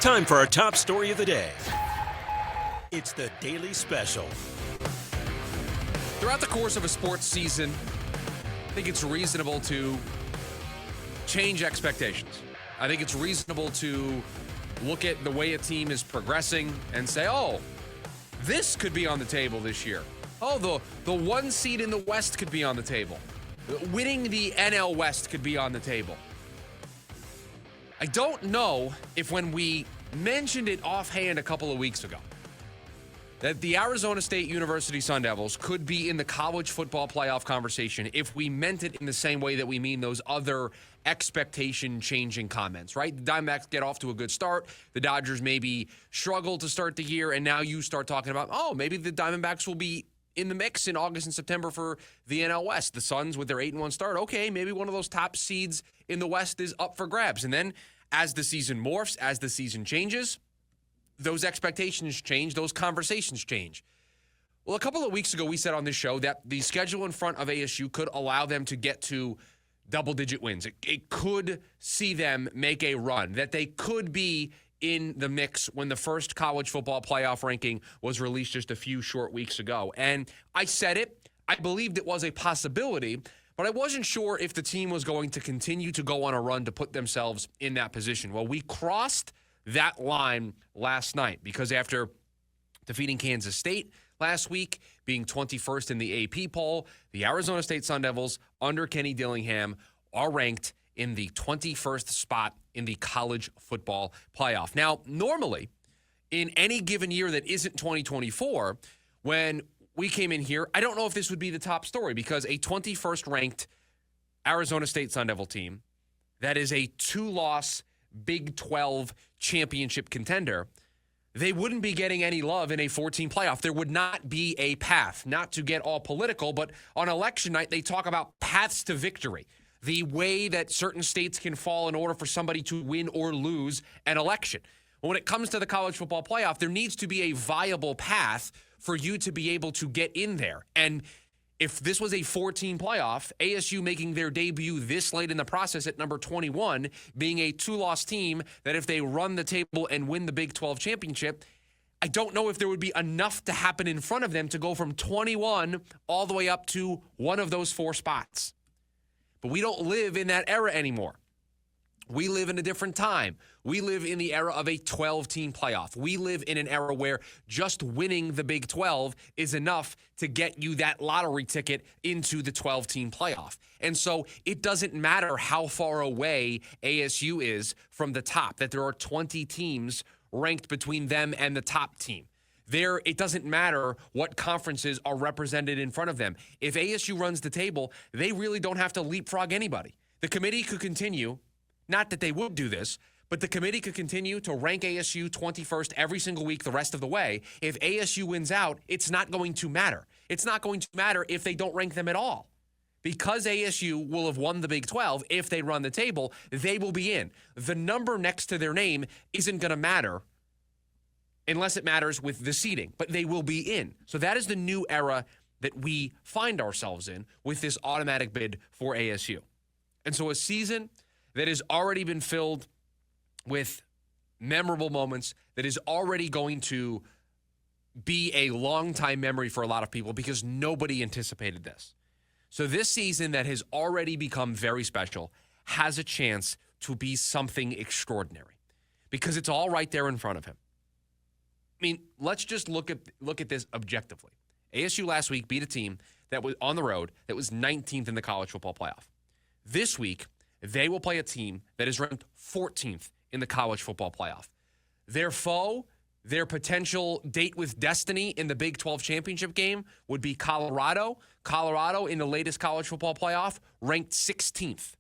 Time for our top story of the day. It's the Daily Special. Throughout the course of a sports season, I think it's reasonable to change expectations. I think it's reasonable to look at the way a team is progressing and say, oh, this could be on the table this year. Oh, the one seed in the West could be on the table. Winning the NL West could be on the table. I don't know if when we mentioned it offhand a couple of weeks ago, that the Arizona State University Sun Devils could be in the college football playoff conversation if we meant it in the same way that we mean those other expectation-changing comments, right? The Diamondbacks get off to a good start. The Dodgers maybe struggle to start the year, and now you start talking about, oh, maybe the Diamondbacks will be in the mix in August and September for the NL West. The Suns with their 8-1 start, okay, maybe one of those top seeds in the West is up for grabs. And then as the season morphs, as the season changes, those expectations change, those conversations change. Well, a couple of weeks ago, we said on this show that the schedule in front of ASU could allow them to get to double-digit wins. It could see them make a run, that they could be in the mix when the first college football playoff ranking was released just a few short weeks ago. And I said it. I believed it was a possibility, but I wasn't sure if the team was going to continue to go on a run to put themselves in that position. Well, we crossed that line last night because after defeating Kansas State last week, being 21st in the AP poll, the Arizona State Sun Devils under Kenny Dillingham are ranked in the 21st spot in the college football playoff. Now, normally, in any given year that isn't 2024, when we came in here, I don't know if this would be the top story because a 21st ranked Arizona State Sun Devil team that is a 2-loss Big 12 championship contender, they wouldn't be getting any love in a 14 playoff. There would not be a path, not to get all political, but on election night, they talk about paths to victory, the way that certain states can fall in order for somebody to win or lose an election. When it comes to the college football playoff, there needs to be a viable path for you to be able to get in there. And if this was a 14 playoff, ASU making their debut this late in the process at number 21, being a 2-loss team, that if they run the table and win the Big 12 championship, I don't know if there would be enough to happen in front of them to go from 21 all the way up to one of those 4 spots. But we don't live in that era anymore. We live in a different time. We live in the era of a 12-team playoff. We live in an era where just winning the Big 12 is enough to get you that lottery ticket into the 12-team playoff. And so it doesn't matter how far away ASU is from the top, that there are 20 teams ranked between them and the top team. It doesn't matter what conferences are represented in front of them. If ASU runs the table, they really don't have to leapfrog anybody. The committee could continue. Not that they would do this, but the committee could continue to rank ASU 21st every single week the rest of the way. If ASU wins out, it's not going to matter. It's not going to matter if they don't rank them at all. Because ASU will have won the Big 12, if they run the table, they will be in. The number next to their name isn't going to matter unless it matters with the seeding, but they will be in. So that is the new era that we find ourselves in with this automatic bid for ASU. And so a season that has already been filled with memorable moments, that is already going to be a long-time memory for a lot of people because nobody anticipated this. So this season that has already become very special has a chance to be something extraordinary because it's all right there in front of him. I mean, let's just look at this objectively. ASU last week beat a team that was on the road that was 19th in the college football playoff. This week, they will play a team that is ranked 14th in the college football playoff. Their foe, their potential date with destiny in the Big 12 championship game would be Colorado. Colorado in the latest college football playoff ranked 16th.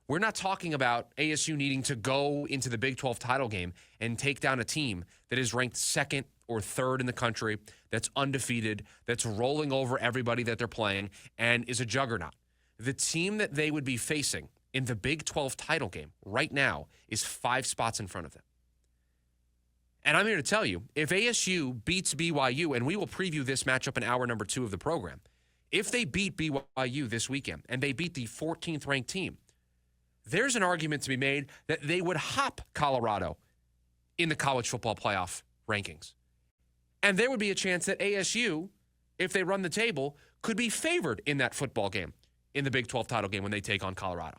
We're not talking about ASU needing to go into the Big 12 title game and take down a team that is ranked 2nd or 3rd in the country, that's undefeated, that's rolling over everybody that they're playing, and is a juggernaut. The team that they would be facing in the Big 12 title game right now is 5 spots in front of them. And I'm here to tell you, if ASU beats BYU, and we will preview this matchup in hour number 2 of the program, if they beat BYU this weekend and they beat the 14th ranked team, there's an argument to be made that they would hop Colorado in the college football playoff rankings. And there would be a chance that ASU, if they run the table, could be favored in that football game, in the Big 12 title game when they take on Colorado.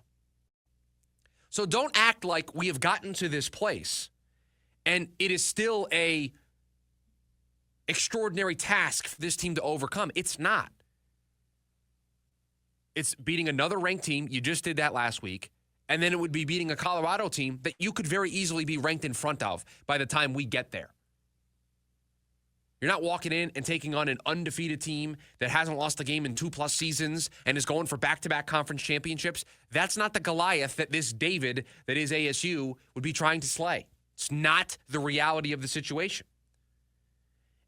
So don't act like we have gotten to this place and it is still a extraordinary task for this team to overcome. It's not. It's beating another ranked team. You just did that last week. And then it would be beating a Colorado team that you could very easily be ranked in front of by the time we get there. You're not walking in and taking on an undefeated team that hasn't lost a game in 2+ seasons and is going for back-to-back conference championships. That's not the Goliath that this David, that is ASU, would be trying to slay. It's not the reality of the situation.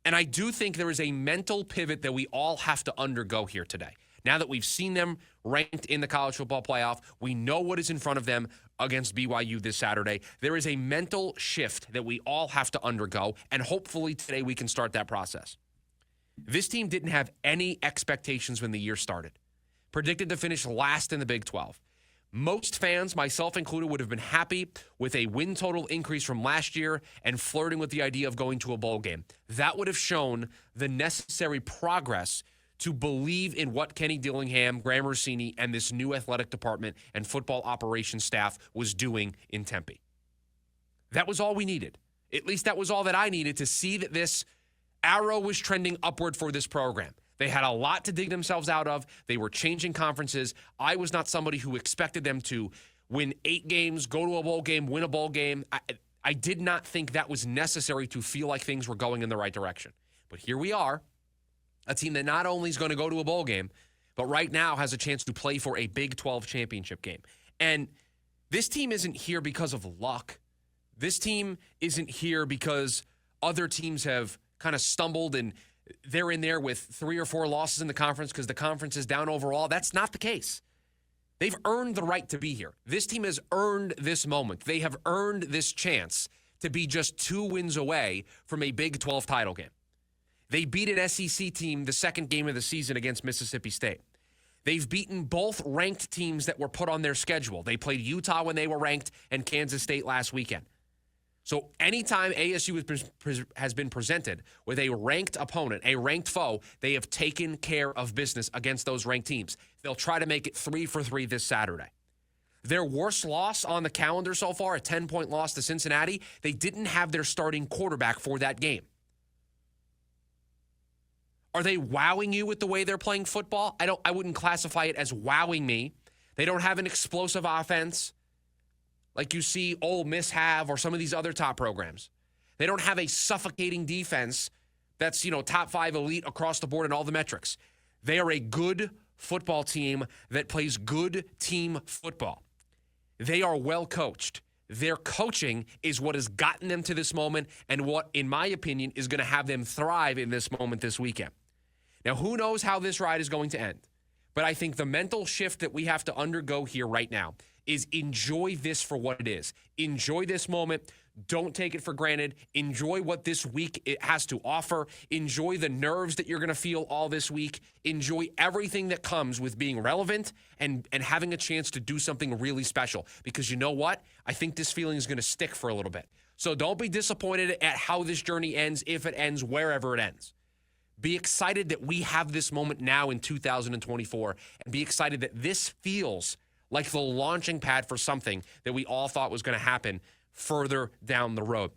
And I do think there is a mental pivot that we all have to undergo here today. Now that we've seen them ranked in the college football playoff, we know what is in front of them against BYU this Saturday. There is a mental shift that we all have to undergo, and hopefully today we can start that process. This team didn't have any expectations when the year started. Predicted to finish last in the Big 12. Most fans, myself included, would have been happy with a win total increase from last year and flirting with the idea of going to a bowl game. That would have shown the necessary progress to believe in what Kenny Dillingham, Graham Rossini, and this new athletic department and football operations staff was doing in Tempe. That was all we needed. At least that was all that I needed to see that this arrow was trending upward for this program. They had a lot to dig themselves out of. They were changing conferences. I was not somebody who expected them to win 8 games, go to a bowl game, win a bowl game. I did not think that was necessary to feel like things were going in the right direction. But here we are. A team that not only is going to go to a bowl game, but right now has a chance to play for a Big 12 championship game. And this team isn't here because of luck. This team isn't here because other teams have kind of stumbled and they're in there with 3 or 4 losses in the conference because the conference is down overall. That's not the case. They've earned the right to be here. This team has earned this moment. They have earned this chance to be just 2 wins away from a Big 12 title game. They beat an SEC team the second game of the season against Mississippi State. They've beaten both ranked teams that were put on their schedule. They played Utah when they were ranked and Kansas State last weekend. So anytime ASU has been presented with a ranked opponent, a ranked foe, they have taken care of business against those ranked teams. They'll try to make it 3 for 3 this Saturday. Their worst loss on the calendar so far, a 10-point loss to Cincinnati, they didn't have their starting quarterback for that game. Are they wowing you with the way they're playing football? I wouldn't classify it as wowing me. They don't have an explosive offense like you see Ole Miss have or some of these other top programs. They don't have a suffocating defense that's, top 5 elite across the board in all the metrics. They are a good football team that plays good team football. They are well coached. Their coaching is what has gotten them to this moment and what, in my opinion, is going to have them thrive in this moment this weekend. Now, who knows how this ride is going to end? But I think the mental shift that we have to undergo here right now is enjoy this for what it is. Enjoy this moment. Don't take it for granted. Enjoy what this week it has to offer. Enjoy the nerves that you're going to feel all this week. Enjoy everything that comes with being relevant and having a chance to do something really special. Because you know what? I think this feeling is going to stick for a little bit. So don't be disappointed at how this journey ends, if it ends, wherever it ends. Be excited that we have this moment now in 2024, and be excited that this feels like the launching pad for something that we all thought was going to happen further down the road.